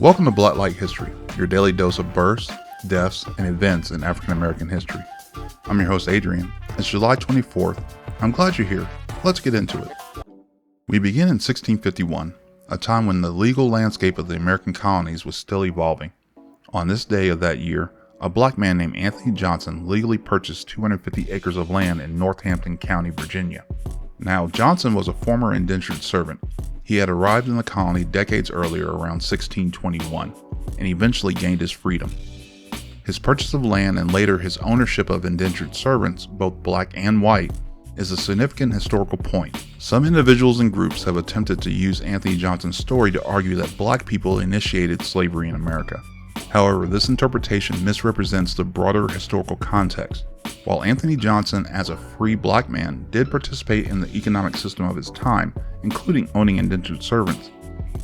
Welcome to Black Light History, your daily dose of births, deaths, and events in African American history. I'm your host, Adrian. It's July 24th. I'm glad you're here. Let's get into it. We begin in 1651, a time when the legal landscape of the American colonies was still evolving. On this day of that year, a black man named Anthony Johnson legally purchased 250 acres of land in Northampton County, Virginia. Now, Johnson was a former indentured servant. He had arrived in the colony decades earlier, around 1621, and eventually gained his freedom. His purchase of land and later his ownership of indentured servants, both black and white, is a significant historical point. Some individuals and groups have attempted to use Anthony Johnson's story to argue that black people initiated slavery in America. However, this interpretation misrepresents the broader historical context. While Anthony Johnson, as a free black man, did participate in the economic system of his time, including owning indentured servants,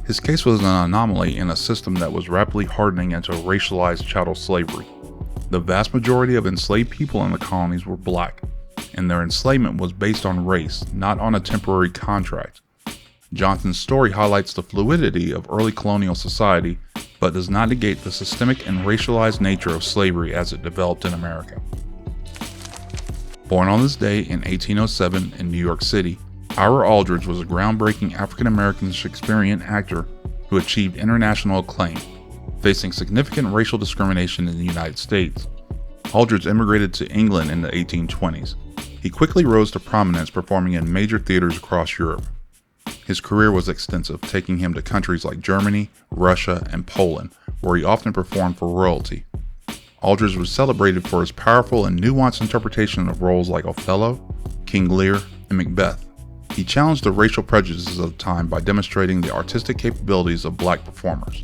his case was an anomaly in a system that was rapidly hardening into racialized chattel slavery. The vast majority of enslaved people in the colonies were black, and their enslavement was based on race, not on a temporary contract. Johnson's story highlights the fluidity of early colonial society, but does not negate the systemic and racialized nature of slavery as it developed in America. Born on this day in 1807 in New York City, Ira Aldridge was a groundbreaking African-American Shakespearean actor who achieved international acclaim, facing significant racial discrimination in the United States. Aldridge immigrated to England in the 1820s. He quickly rose to prominence, performing in major theaters across Europe. His career was extensive, taking him to countries like Germany, Russia, and Poland, where he often performed for royalty. Aldridge was celebrated for his powerful and nuanced interpretation of roles like Othello, King Lear, and Macbeth. He challenged the racial prejudices of the time by demonstrating the artistic capabilities of black performers.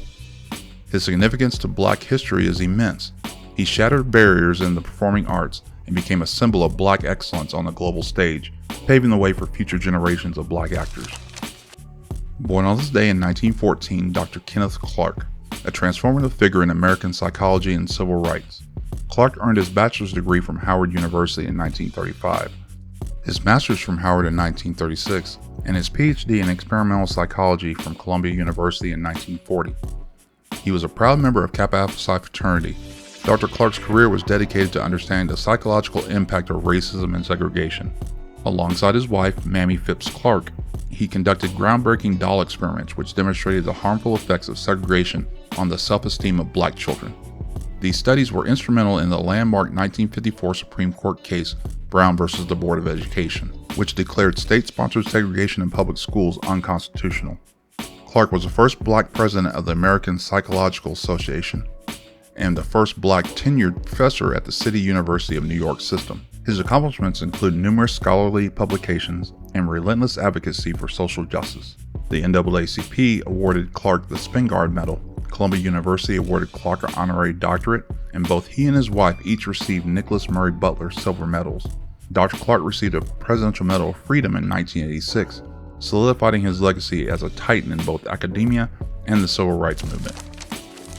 His significance to black history is immense. He shattered barriers in the performing arts and became a symbol of black excellence on the global stage, paving the way for future generations of black actors. Born on this day in 1914, Dr. Kenneth Clark, a transformative figure in American psychology and civil rights. Clark earned his bachelor's degree from Howard University in 1935, his master's from Howard in 1936, and his PhD in experimental psychology from Columbia University in 1940. He was a proud member of Kappa Alpha Psi fraternity. Dr. Clark's career was dedicated to understanding the psychological impact of racism and segregation. Alongside his wife, Mamie Phipps Clark, he conducted groundbreaking doll experiments which demonstrated the harmful effects of segregation on the self-esteem of black children. These studies were instrumental in the landmark 1954 Supreme Court case Brown versus the Board of Education, which declared state-sponsored segregation in public schools unconstitutional. Clark was the first black president of the American Psychological Association and the first black tenured professor at the City University of New York system. His accomplishments include numerous scholarly publications and relentless advocacy for social justice. The NAACP awarded Clark the Spingarn Medal. Columbia University awarded Clark an honorary doctorate, and both he and his wife each received Nicholas Murray Butler silver medals. Dr. Clark received a Presidential Medal of Freedom in 1986, solidifying his legacy as a titan in both academia and the civil rights movement.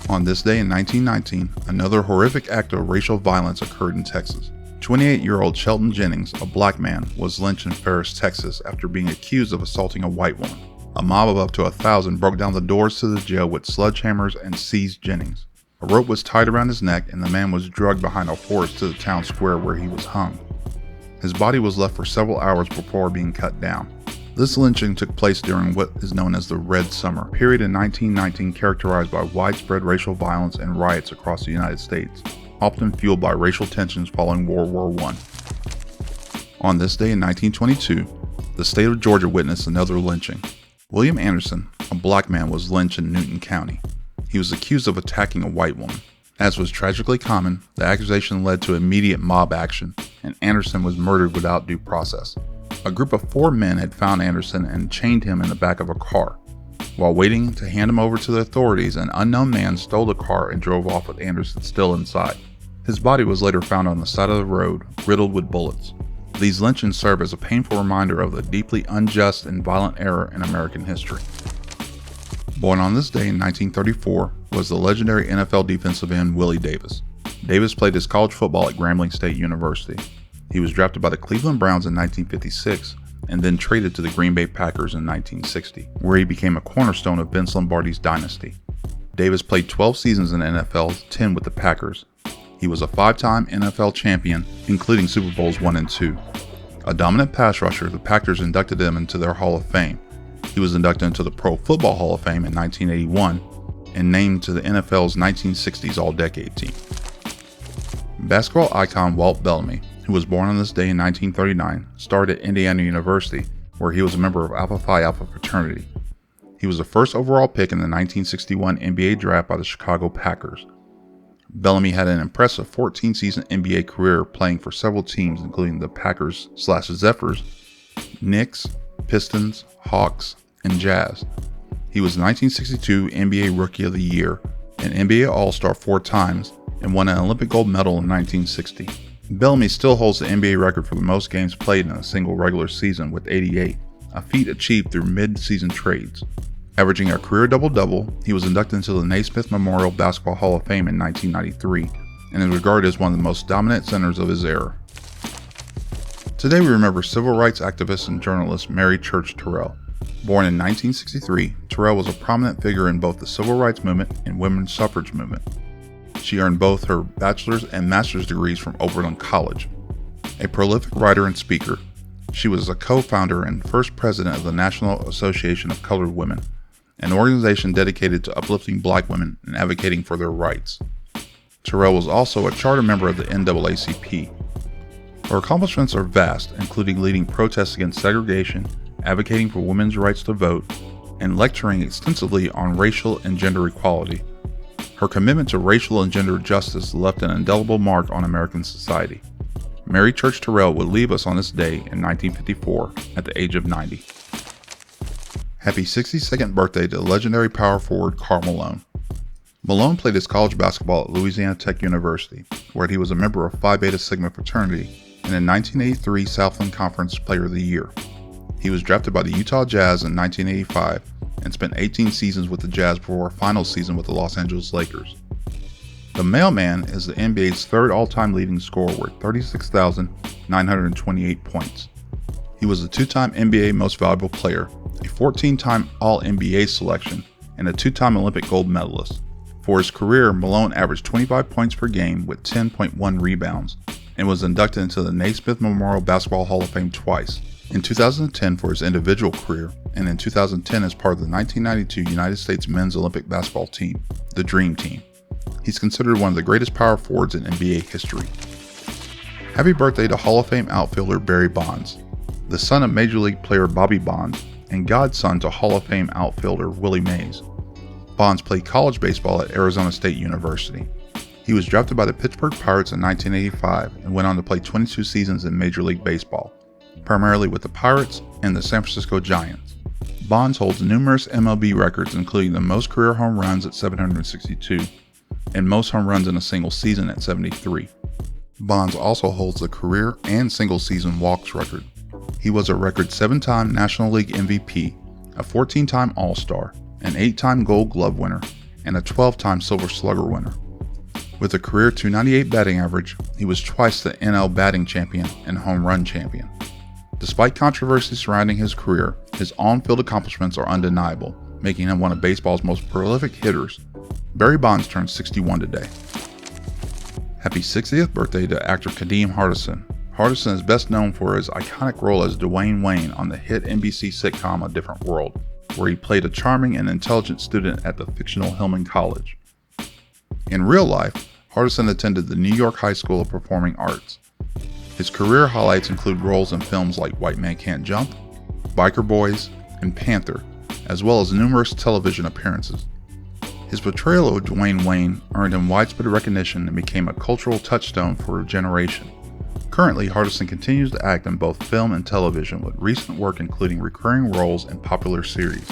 On this day in 1919, another horrific act of racial violence occurred in Texas. 28-year-old Shelton Jennings, a black man, was lynched in Ferris, Texas after being accused of assaulting a white woman. A mob of up to 1,000 broke down the doors to the jail with sledgehammers and seized Jennings. A rope was tied around his neck and the man was dragged behind a horse to the town square where he was hung. His body was left for several hours before being cut down. This lynching took place during what is known as the Red Summer, a period in 1919 characterized by widespread racial violence and riots across the United States, often fueled by racial tensions following World War I. On this day in 1922, the state of Georgia witnessed another lynching. William Anderson, a black man, was lynched in Newton County. He was accused of attacking a white woman. As was tragically common, the accusation led to immediate mob action, and Anderson was murdered without due process. A group of 4 men had found Anderson and chained him in the back of a car. While waiting to hand him over to the authorities, an unknown man stole the car and drove off with Anderson still inside. His body was later found on the side of the road, riddled with bullets. These lynchings serve as a painful reminder of the deeply unjust and violent era in American history. Born on this day in 1934 was the legendary NFL defensive end Willie Davis. Davis played his college football at Grambling State University. He was drafted by the Cleveland Browns in 1956 and then traded to the Green Bay Packers in 1960, where he became a cornerstone of Vince Lombardi's dynasty. Davis played 12 seasons in the NFL, 10 with the Packers. He was a 5-time NFL champion, including Super Bowls 1 and 2. A dominant pass rusher, the Packers inducted him into their Hall of Fame. He was inducted into the Pro Football Hall of Fame in 1981 and named to the NFL's 1960s All-Decade Team. Basketball icon Walt Bellamy, who was born on this day in 1939, started at Indiana University, where he was a member of Alpha Phi Alpha fraternity. He was the first overall pick in the 1961 NBA draft by the Chicago Packers. Bellamy had an impressive 14-season NBA career playing for several teams including the Packers/Zephyrs, Knicks, Pistons, Hawks, and Jazz. He was 1962 NBA Rookie of the Year, an NBA All-Star 4 times, and won an Olympic gold medal in 1960. Bellamy still holds the NBA record for the most games played in a single regular season with 88, a feat achieved through mid-season trades. Averaging a career double-double, he was inducted into the Naismith Memorial Basketball Hall of Fame in 1993 and is regarded as one of the most dominant centers of his era. Today we remember civil rights activist and journalist Mary Church Terrell. Born in 1963, Terrell was a prominent figure in both the civil rights movement and women's suffrage movement. She earned both her bachelor's and master's degrees from Oberlin College. A prolific writer and speaker, she was a co-founder and first president of the National Association of Colored Women, an organization dedicated to uplifting black women and advocating for their rights. Terrell was also a charter member of the NAACP. Her accomplishments are vast, including leading protests against segregation, advocating for women's rights to vote, and lecturing extensively on racial and gender equality. Her commitment to racial and gender justice left an indelible mark on American society. Mary Church Terrell would leave us on this day in 1954 at the age of 90. Happy 62nd birthday to legendary power forward Karl Malone. Malone played his college basketball at Louisiana Tech University, where he was a member of Phi Beta Sigma fraternity and a 1983 Southland Conference Player of the Year. He was drafted by the Utah Jazz in 1985 and spent 18 seasons with the Jazz before a final season with the Los Angeles Lakers. The Mailman is the NBA's third all-time leading scorer with 36,928 points. He was a 2-time NBA Most Valuable Player, a 14-time All-NBA selection, and a 2-time Olympic gold medalist. For his career, Malone averaged 25 points per game with 10.1 rebounds, and was inducted into the Naismith Memorial Basketball Hall of Fame twice, in 2010 for his individual career, and in 2010 as part of the 1992 United States men's Olympic basketball team, the Dream Team. He's considered one of the greatest power forwards in NBA history. Happy birthday to Hall of Fame outfielder Barry Bonds, the son of Major League player Bobby Bonds, and godson to Hall of Fame outfielder Willie Mays. Bonds played college baseball at Arizona State University. He was drafted by the Pittsburgh Pirates in 1985 and went on to play 22 seasons in Major League Baseball, primarily with the Pirates and the San Francisco Giants. Bonds holds numerous MLB records, including the most career home runs at 762 and most home runs in a single season at 73. Bonds also holds the career and single season walks record. He was a record 7-time National League MVP, a 14-time All-Star, an 8-time Gold Glove winner, and a 12-time Silver Slugger winner. With a career .298 batting average, he was twice the NL batting champion and home run champion. Despite controversy surrounding his career, his on-field accomplishments are undeniable, making him one of baseball's most prolific hitters. Barry Bonds turned 61 today. Happy 60th birthday to actor Kadeem Hardison. Hardison is best known for his iconic role as Dwayne Wayne on the hit NBC sitcom A Different World, where he played a charming and intelligent student at the fictional Hillman College. In real life, Hardison attended the New York High School of Performing Arts. His career highlights include roles in films like White Man Can't Jump, Biker Boys, and Panther, as well as numerous television appearances. His portrayal of Dwayne Wayne earned him widespread recognition and became a cultural touchstone for a generation. Currently, Hardison continues to act in both film and television, with recent work including recurring roles in popular series.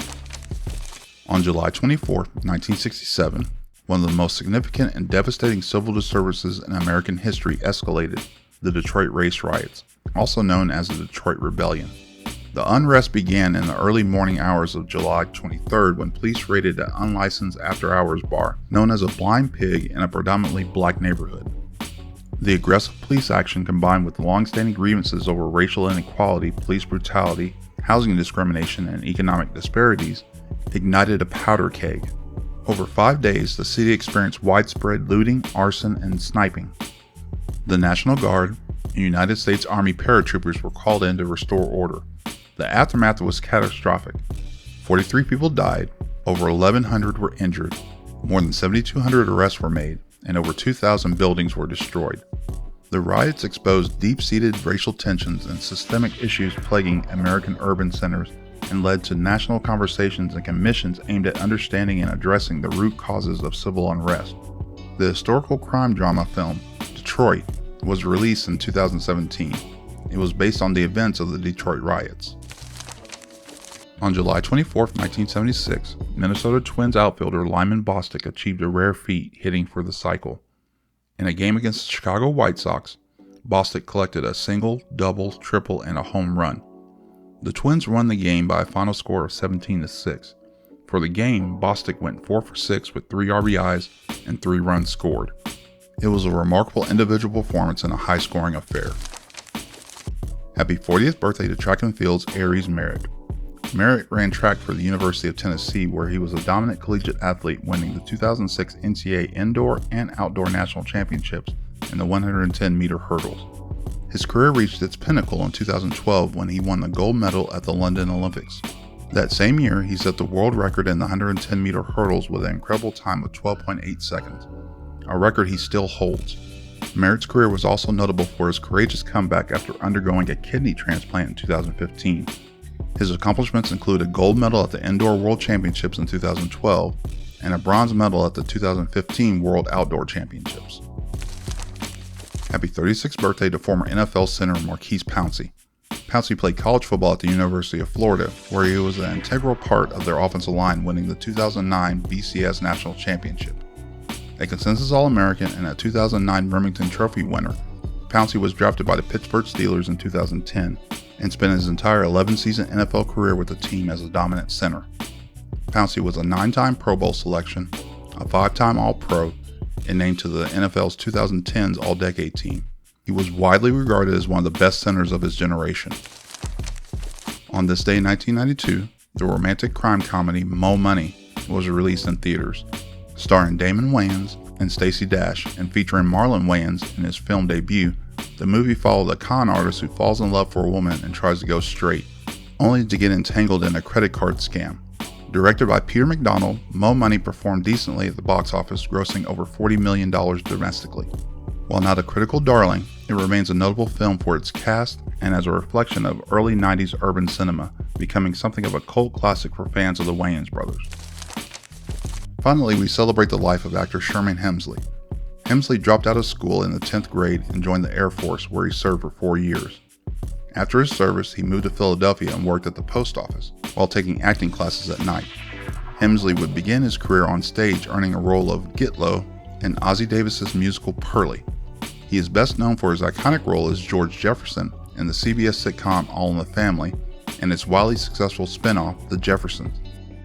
On July 24, 1967, one of the most significant and devastating civil disturbances in American history escalated, the Detroit Race Riots, also known as the Detroit Rebellion. The unrest began in the early morning hours of July 23rd when police raided an unlicensed after-hours bar known as a Blind Pig in a predominantly black neighborhood. The aggressive police action, combined with long-standing grievances over racial inequality, police brutality, housing discrimination, and economic disparities, ignited a powder keg. Over 5 days, the city experienced widespread looting, arson, and sniping. The National Guard and United States Army paratroopers were called in to restore order. The aftermath was catastrophic. 43 people died, over 1,100 were injured, more than 7,200 arrests were made, and over 2,000 buildings were destroyed. The riots exposed deep-seated racial tensions and systemic issues plaguing American urban centers and led to national conversations and commissions aimed at understanding and addressing the root causes of civil unrest. The historical crime drama film, Detroit, was released in 2017. It was based on the events of the Detroit riots. On July 24, 1976, Minnesota Twins outfielder Lyman Bostock achieved a rare feat hitting for the cycle. In a game against the Chicago White Sox, Bostock collected a single, double, triple, and a home run. The Twins won the game by a final score of 17-6. For the game, Bostock went 4 for 6 with 3 RBIs and 3 runs scored. It was a remarkable individual performance and a high-scoring affair. Happy 40th birthday to track and field's Aries Merritt. Merritt ran track for the University of Tennessee, where he was a dominant collegiate athlete, winning the 2006 NCAA Indoor and Outdoor National Championships in the 110-meter hurdles. His career reached its pinnacle in 2012 when he won the gold medal at the London Olympics. That same year, he set the world record in the 110-meter hurdles with an incredible time of 12.8 seconds, a record he still holds. Merritt's career was also notable for his courageous comeback after undergoing a kidney transplant in 2015. His accomplishments include a gold medal at the Indoor World Championships in 2012 and a bronze medal at the 2015 World Outdoor Championships. Happy 36th birthday to former NFL center Maurkice Pouncey. Pouncey played college football at the University of Florida, where he was an integral part of their offensive line, winning the 2009 BCS National Championship. A consensus All-American and a 2009 Remington Trophy winner, Pouncey was drafted by the Pittsburgh Steelers in 2010 and spent his entire 11-season NFL career with the team as a dominant center. Pouncey was a 9-time Pro Bowl selection, a 5-time All-Pro, and named to the NFL's 2010s All-Decade team. He was widely regarded as one of the best centers of his generation. On this day in 1992, the romantic crime comedy Mo Money was released in theaters, starring Damon Wayans and Stacey Dash, and featuring Marlon Wayans in his film debut. The movie followed a con artist who falls in love for a woman and tries to go straight, only to get entangled in a credit card scam. Directed by Peter McDonald, Mo Money performed decently at the box office, grossing over $40 million domestically. While not a critical darling, it remains a notable film for its cast and as a reflection of early 90s urban cinema, becoming something of a cult classic for fans of the Wayans brothers. Finally, we celebrate the life of actor Sherman Hemsley. Hemsley dropped out of school in the 10th grade and joined the Air Force, where he served for 4 years. After his service, he moved to Philadelphia and worked at the post office, while taking acting classes at night. Hemsley would begin his career on stage, earning a role of Gitlow in Ossie Davis's musical Pearly. He is best known for his iconic role as George Jefferson in the CBS sitcom All in the Family and its wildly successful spin-off, The Jeffersons.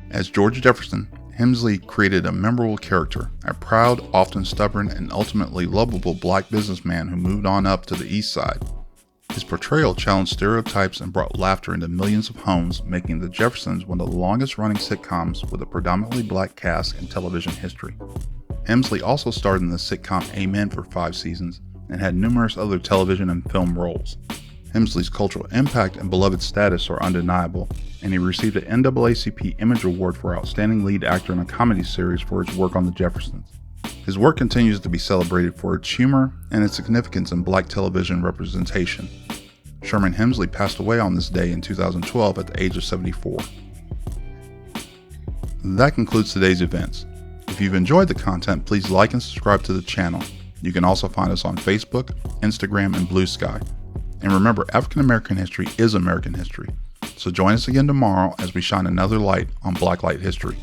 As George Jefferson, Hemsley created a memorable character, a proud, often stubborn, and ultimately lovable black businessman who moved on up to the East Side. His portrayal challenged stereotypes and brought laughter into millions of homes, making The Jeffersons one of the longest-running sitcoms with a predominantly black cast in television history. Hemsley also starred in the sitcom Amen for 5 seasons and had numerous other television and film roles. Hemsley's cultural impact and beloved status are undeniable, and he received an NAACP Image Award for Outstanding Lead Actor in a Comedy Series for his work on The Jeffersons. His work continues to be celebrated for its humor and its significance in black television representation. Sherman Hemsley passed away on this day in 2012 at the age of 74. That concludes today's events. If you've enjoyed the content, please like and subscribe to the channel. You can also find us on Facebook, Instagram, and Blue Sky. And remember, African American history is American history. So join us again tomorrow as we shine another light on Blacklight history.